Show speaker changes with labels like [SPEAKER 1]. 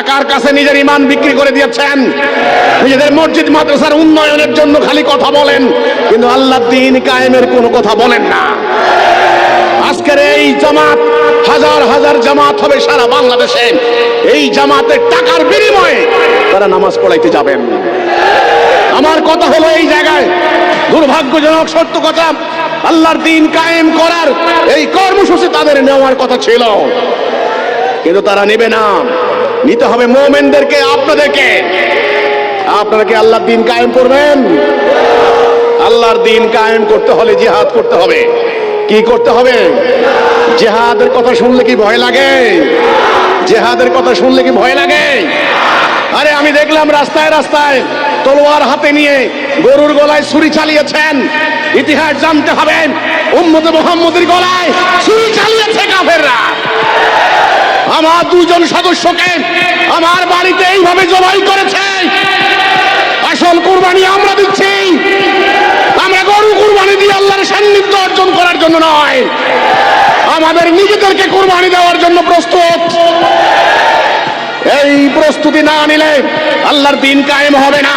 [SPEAKER 1] টাকার কাছে নিজের ঈমান বিক্রি করে দিয়েছেন, নিজেদের মসজিদ মাদ্রাসার উন্নয়নের জন্য খালি কথা বলেন, কিন্তু আল্লাহর দ্বীন কায়েমের কোনো কথা বলেন না। আজকের এই জামাত, হাজার হাজার জামাত হবে সারা বাংলাদেশে, এই জামাতের টাকার বিনিময়ে তারা নামাজ পড়াইতে যাবেন। আমার কথা হলো, এই জায়গায় দুর্ভাগ্যজনক সত্য কথা, আল্লাহর দ্বীন কায়েম করার এই কর্মসূচি তাদের নেওয়ার কথা ছিল, কিন্তু তারা নেবে না। নিতে হবে মুমিনদেরকে, আপনাদেরকে। আপনারা কি আল্লাহর দ্বীন কায়েম করবেন? আল্লাহর দ্বীন কায়েম করতে হলে জিহাদ করতে হবে। কি করতে হবে? জিহাদের কথা শুনলে কি ভয় লাগে? জিহাদের কথা শুনলে কি ভয় লাগে? আরে আমি দেখলাম রাস্তায় রাস্তায় তলোয়ার হাতে নিয়ে গরুর গলায় ছুরি চালিয়েছেন। ইতিহাস জানতে হবে, উম্মতে মুহাম্মদের গলায় ছুরি চালিয়েছে কাফেররা। আমার দুজন সদস্যকে আমার বাড়িতে এইভাবে জবাই করেছে। আসল কুরবানি আমরা দিচ্ছি। আমরা গরু কুরবানি দিয়ে আল্লাহর সান্নিধ্য অর্জন করার জন্য নয়, আমাদের নিজেদেরকে কুরবানি দেওয়ার জন্য প্রস্তুত। এই প্রস্তুতি না নিলে আল্লাহর দ্বীন কায়েম হবে না।